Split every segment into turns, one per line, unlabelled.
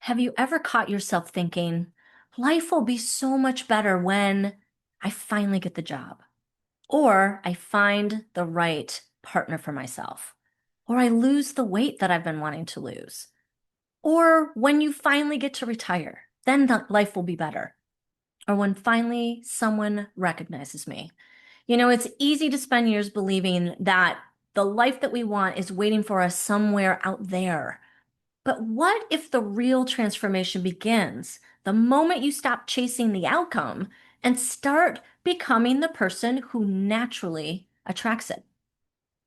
Have you ever caught yourself thinking, life will be so much better when I finally get the job, or I find the right partner for myself, or I lose the weight that I've been wanting to lose, or when you finally get to retire, then life will be better, or when finally someone recognizes me? It's easy to spend years believing that the life that we want is waiting for us somewhere out there. But what if the real transformation begins the moment you stop chasing the outcome and start becoming the person who naturally attracts it?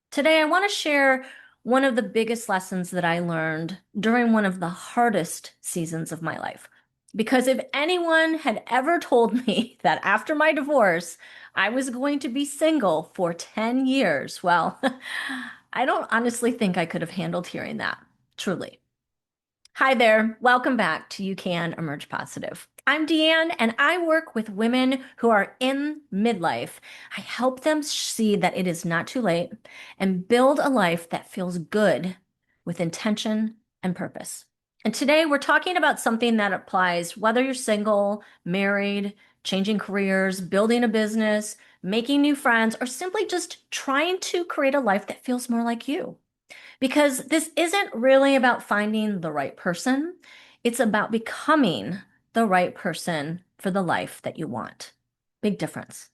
Today, I want to share one of the biggest lessons that I learned during one of the hardest seasons of my life. Because if anyone had ever told me that after my divorce, I was going to be single for 10 years, well, I don't honestly think I could have handled hearing that, truly. Hi there. Welcome back to You Can Emerge Positive. I'm Deanne, and I work with women who are in midlife. I help them see that it is not too late and build a life that feels good with intention and purpose. And today we're talking about something that applies whether you're single, married, changing careers, building a business, making new friends, or simply just trying to create a life that feels more like you. Because this isn't really about finding the right person. It's about becoming the right person for the life that you want. Big difference.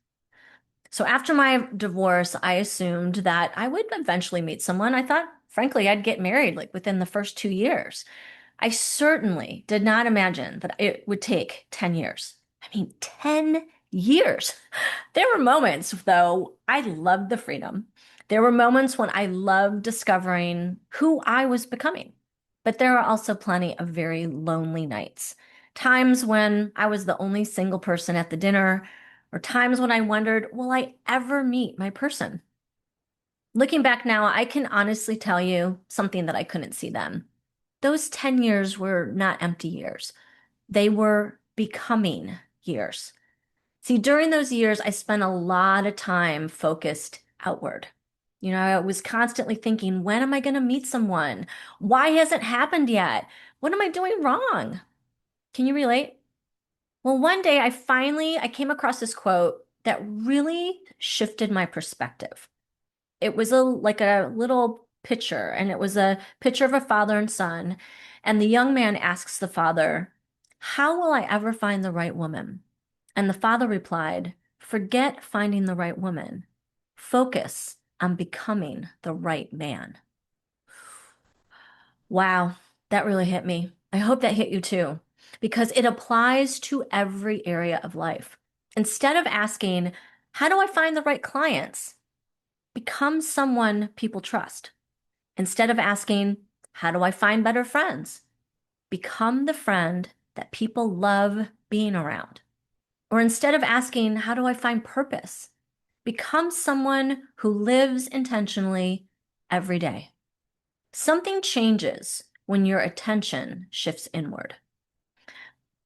So after my divorce, I assumed that I would eventually meet someone. I thought, frankly, I'd get married like within the first 2 years. I certainly did not imagine that it would take 10 years. I mean, 10 years. There were moments, though, I loved the freedom. There were moments when I loved discovering who I was becoming. But there are also plenty of very lonely nights. Times when I was the only single person at the dinner, or times when I wondered, will I ever meet my person? Looking back now, I can honestly tell you something that I couldn't see then. Those 10 years were not empty years. They were becoming years. See, during those years, I spent a lot of time focused outward. I was constantly thinking, when am I going to meet someone? Why hasn't happened yet? What am I doing wrong? Can you relate? Well, one day I came across this quote that really shifted my perspective. It was like a little picture, and it was a picture of a father and son. And the young man asks the father, how will I ever find the right woman? And the father replied, forget finding the right woman. Focus on becoming the right man. Wow, that really hit me. I hope that hit you too, because it applies to every area of life. Instead of asking, how do I find the right clients? Become someone people trust. Instead of asking, how do I find better friends? Become the friend that people love being around. Or instead of asking, how do I find purpose? Become someone who lives intentionally every day. Something changes when your attention shifts inward.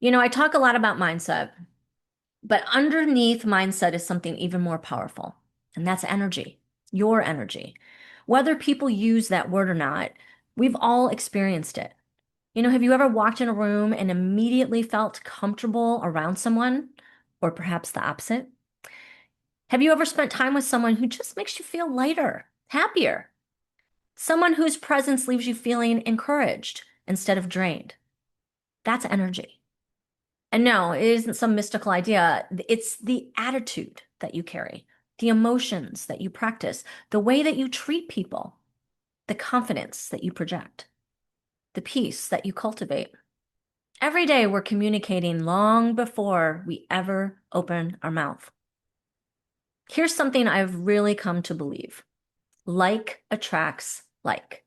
I talk a lot about mindset, but underneath mindset is something even more powerful, and that's energy, your energy. Whether people use that word or not, we've all experienced it. Have you ever walked in a room and immediately felt comfortable around someone, or perhaps the opposite? Have you ever spent time with someone who just makes you feel lighter, happier? Someone whose presence leaves you feeling encouraged instead of drained? That's energy. And no, it isn't some mystical idea. It's the attitude that you carry, the emotions that you practice, the way that you treat people, the confidence that you project, the peace that you cultivate. Every day we're communicating long before we ever open our mouth. Here's something I've really come to believe. Like attracts like.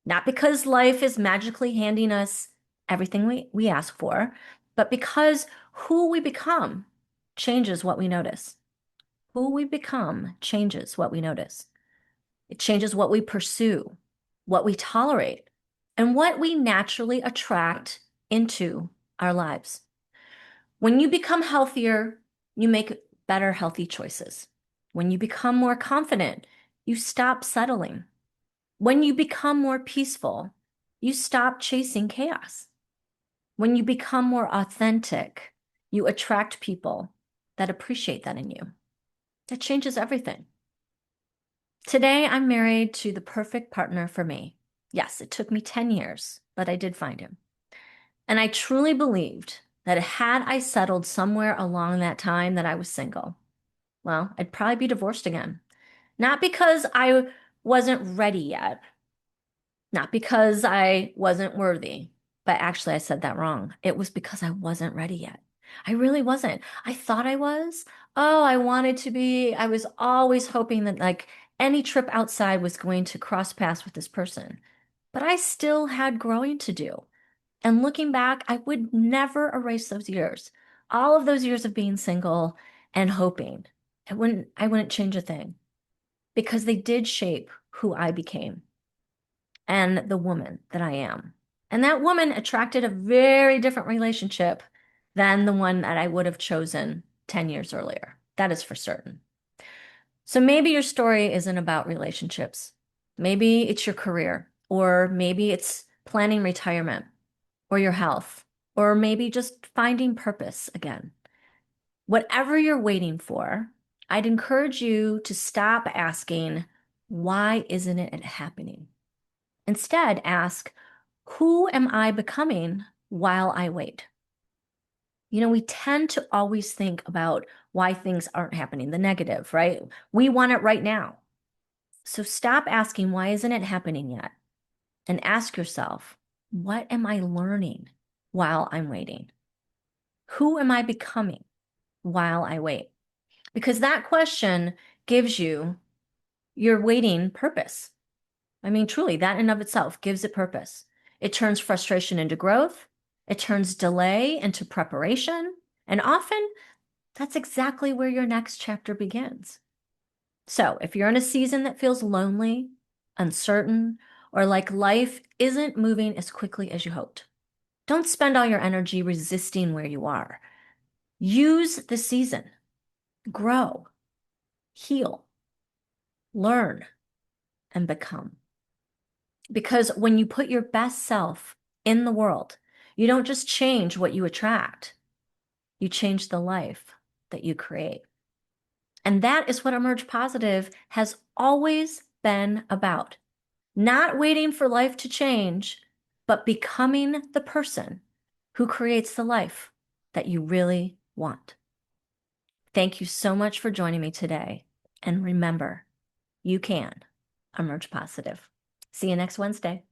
Not because life is magically handing us everything we ask for, but because who we become changes what we notice. Who we become changes what we notice. It changes what we pursue, what we tolerate, and what we naturally attract into our lives. When you become healthier, you make better healthy choices. When you become more confident, you stop settling. When you become more peaceful, you stop chasing chaos. When you become more authentic, you attract people that appreciate that in you. That changes everything. Today, I'm married to the perfect partner for me. Yes, it took me 10 years, but I did find him. And I truly believed that had I settled somewhere along that time that I was single, well, I'd probably be divorced again. Not because I wasn't ready yet, not because I wasn't worthy, but actually I said that wrong. It was because I wasn't ready yet. I really wasn't. I thought I was. Oh, I wanted to be. I was always hoping that like any trip outside was going to cross paths with this person. But I still had growing to do. And looking back, I would never erase those years. All of those years of being single and hoping. I wouldn't change a thing because they did shape who I became and the woman that I am. And that woman attracted a very different relationship than the one that I would have chosen 10 years earlier. That is for certain. So maybe your story isn't about relationships. Maybe it's your career, or maybe it's planning retirement, or your health, or maybe just finding purpose again. Whatever you're waiting for, I'd encourage you to stop asking, why isn't it happening? Instead, ask, who am I becoming while I wait? You know, we tend to always think about why things aren't happening, the negative, right? We want it right now. So stop asking, why isn't it happening yet? And ask yourself, what am I learning while I'm waiting? Who am I becoming while I wait? Because that question gives you your waiting purpose. I mean, truly, that in and of itself gives it purpose. It turns frustration into growth. It turns delay into preparation. And often that's exactly where your next chapter begins. So if you're in a season that feels lonely, uncertain, or like life isn't moving as quickly as you hoped, don't spend all your energy resisting where you are. Use the season, grow, heal, learn, and become. Because when you put your best self in the world, you don't just change what you attract, you change the life that you create. And that is what Emerge Positive has always been about. Not waiting for life to change, but becoming the person who creates the life that you really want. Thank you so much for joining me today. And remember, you can emerge positive. See you next Wednesday.